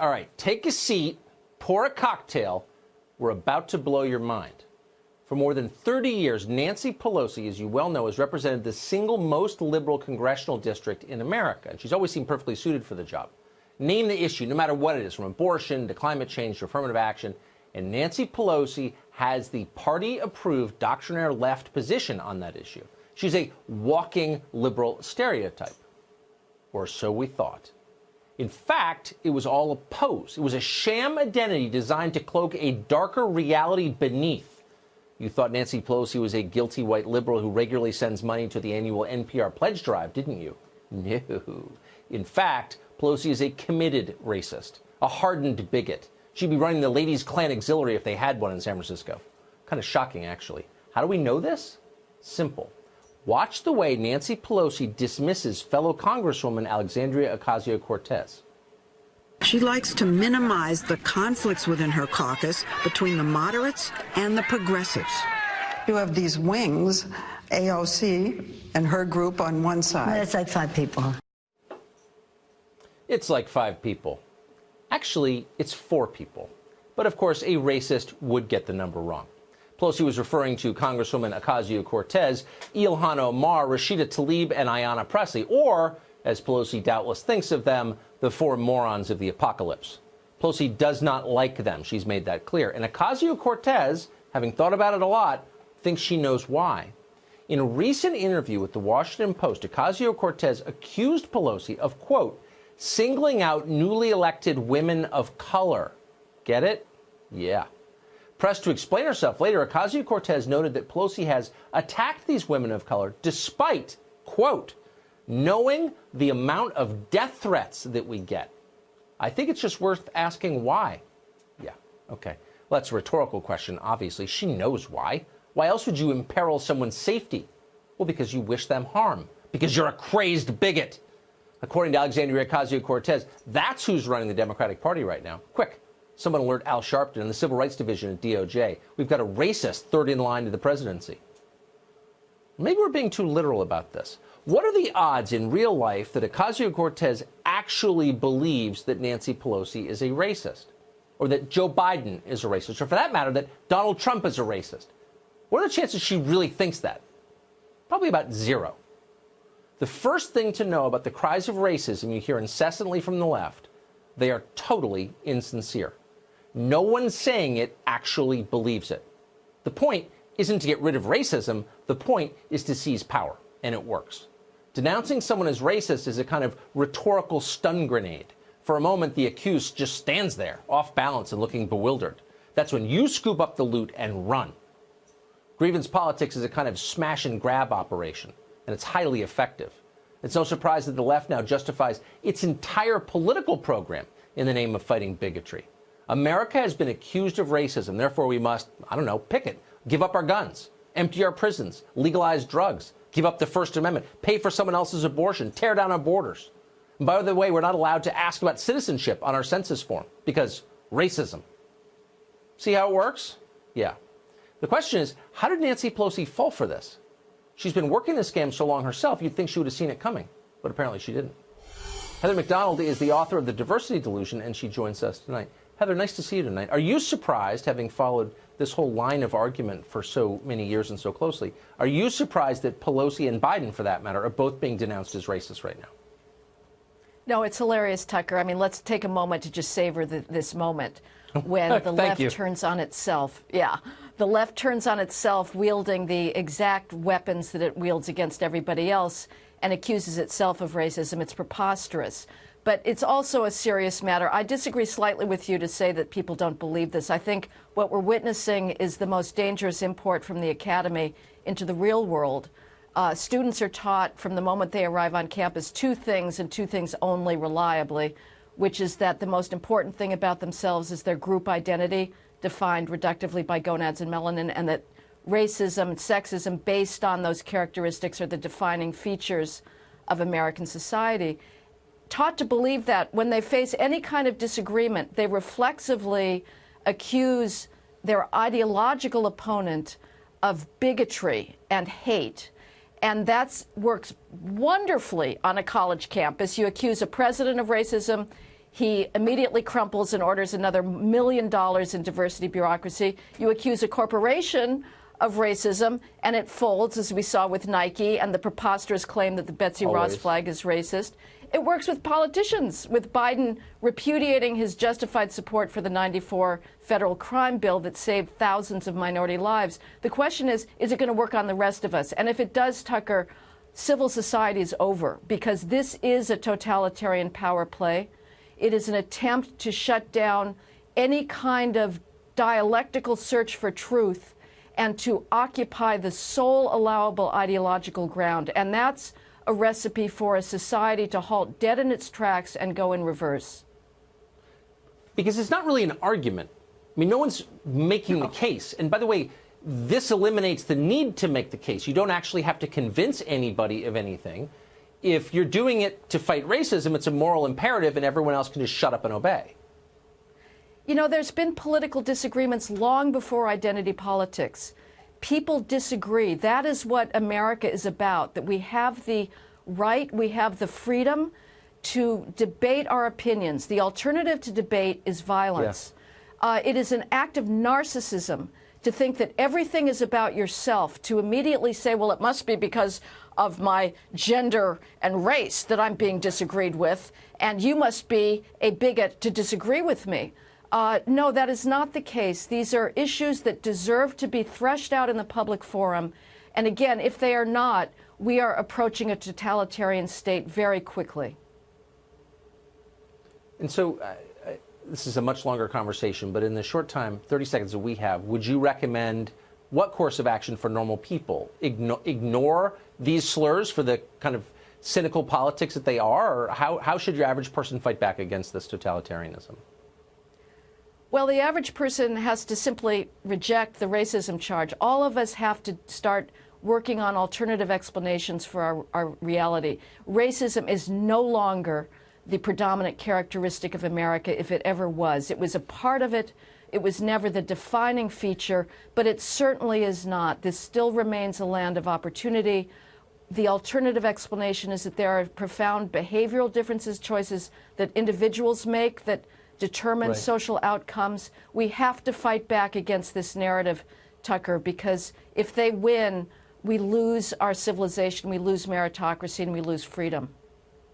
All right, take a seat, pour a cocktail. We're about to blow your mind. For more than 30 years, Nancy Pelosi, as you well know, has represented the single most liberal congressional district in America, and she's always seemed perfectly suited for the job. Name the issue, no matter what it is, from abortion to climate change to affirmative action, and Nancy Pelosi has the party-approved doctrinaire left position on that issue. She's a walking liberal stereotype, or so we thought. In fact, it was all a pose. It was a sham identity designed to cloak a darker reality beneath. You thought Nancy Pelosi was a guilty white liberal who regularly sends money to the annual NPR pledge drive, didn't you? No. In fact, Pelosi is a committed racist, a hardened bigot. She'd be running the Ladies Klan Auxiliary if they had one in San Francisco. Kind of shocking, actually. How do we know this? Simple. Watch the way Nancy Pelosi dismisses fellow Congresswoman Alexandria Ocasio-Cortez. She likes to minimize the conflicts within her caucus between the moderates and the progressives. You have these wings, AOC and her group on one side. It's like 5 people. It's like 5 people. Actually, it's 4 people. But of course, a racist would get the number wrong. Pelosi was referring to Congresswoman Ocasio-Cortez, Ilhan Omar, Rashida Tlaib, and Ayanna Pressley, or, as Pelosi doubtless thinks of them, the 4 morons of the apocalypse. Pelosi does not like them. She's made that clear. And Ocasio-Cortez, having thought about it a lot, thinks she knows why. In a recent interview with the Washington Post, Ocasio-Cortez accused Pelosi of, quote, singling out newly elected women of color. Get it? Yeah. Pressed to explain herself later, Ocasio-Cortez noted that Pelosi has attacked these women of color despite, quote, knowing the amount of death threats that we get. I think it's just worth asking why. Yeah, okay. Well, that's a rhetorical question, obviously. She knows why. Why else would you imperil someone's safety? Well, because you wish them harm. Because you're a crazed bigot. According to Alexandria Ocasio-Cortez, that's who's running the Democratic Party right now. Quick, someone alert Al Sharpton in the Civil Rights Division at DOJ. We've got a racist third in line to the presidency. Maybe we're being too literal about this. What are the odds in real life that Ocasio-Cortez actually believes that Nancy Pelosi is a racist? Or that Joe Biden is a racist? Or for that matter, that Donald Trump is a racist? What are the chances she really thinks that? Probably about 0. The first thing to know about the cries of racism you hear incessantly from the left, they are totally insincere. No one saying it actually believes it. The point isn't to get rid of racism. The point is to seize power, and it works. Denouncing someone as racist is a kind of rhetorical stun grenade. For a moment, the accused just stands there, off balance and looking bewildered. That's when you scoop up the loot and run. Grievance politics is a kind of smash and grab operation, and it's highly effective. It's no surprise that the left now justifies its entire political program in the name of fighting bigotry. America has been accused of racism, therefore we must, picket, give up our guns, empty our prisons, legalize drugs, give up the First Amendment, pay for someone else's abortion, tear down our borders. And by the way, we're not allowed to ask about citizenship on our census form because racism. See how it works? Yeah. The question is, how did Nancy Pelosi fall for this? She's been working this scam so long herself, you'd think she would have seen it coming, but apparently she didn't. Heather McDonald is the author of The Diversity Delusion, and she joins us tonight. Heather, nice to see you tonight. Are you surprised, having followed this whole line of argument for so many years and so closely, are you surprised that Pelosi and Biden, for that matter, are both being denounced as racist right now? No, it's hilarious, Tucker. I mean, let's take a moment to just savor this moment when the left turns on itself. Yeah, the left turns on itself, wielding the exact weapons that it wields against everybody else and accuses itself of racism. It's preposterous. But it's also a serious matter. I disagree slightly with you to say that people don't believe this. I think what we're witnessing is the most dangerous import from the academy into the real world. Students are taught from the moment they arrive on campus 2 things and 2 things only reliably, which is that the most important thing about themselves is their group identity, defined reductively by gonads and melanin, and that racism and sexism based on those characteristics are the defining features of American society. Taught to believe that when they face any kind of disagreement, they reflexively accuse their ideological opponent of bigotry and hate. And that works wonderfully on a college campus. You accuse a president of racism, He immediately crumples and orders another $1 million in diversity bureaucracy. You accuse a corporation of racism, and it folds, as we saw with Nike and the preposterous claim that the Betsy Ross flag is racist. It works with politicians, with Biden repudiating his justified support for the '94 federal crime bill that saved thousands of minority lives. The question is it going to work on the rest of us? And if it does, Tucker, civil society is over, because this is a totalitarian power play. It is an attempt to shut down any kind of dialectical search for truth and to occupy the sole allowable ideological ground. And that's a recipe for a society to halt dead in its tracks and go in reverse. Because it's not really an argument. I mean, no one's making the case. And by the way, this eliminates the need to make the case. You don't actually have to convince anybody of anything. If you're doing it to fight racism, it's a moral imperative, and everyone else can just shut up and obey. You know, there's been political disagreements long before identity politics. People disagree. That is what America is about, that we have the right, we have the freedom to debate our opinions. The alternative to debate is violence. It is an act of narcissism to think that everything is about yourself, to immediately say, well, it must be because of my gender and race that I'm being disagreed with, and you must be a bigot to disagree with me. No, that is not the case. These are issues that deserve to be threshed out in the public forum. And again, if they are not, we are approaching a totalitarian state very quickly. And so this is a much longer conversation, but in the short time, 30 seconds that we have, would you recommend what course of action for normal people? Ignore these slurs for the kind of cynical politics that they are? Or how should your average person fight back against this totalitarianism? Well, the average person has to simply reject the racism charge. All of us have to start working on alternative explanations for our reality. Racism is no longer the predominant characteristic of America, if it ever was. It was a part of it. It was never the defining feature, but it certainly is not. This still remains a land of opportunity. The alternative explanation is that there are profound behavioral differences, choices that individuals make that determine social outcomes. We have to fight back against this narrative, Tucker, because if they win, we lose our civilization, we lose meritocracy, and we lose freedom.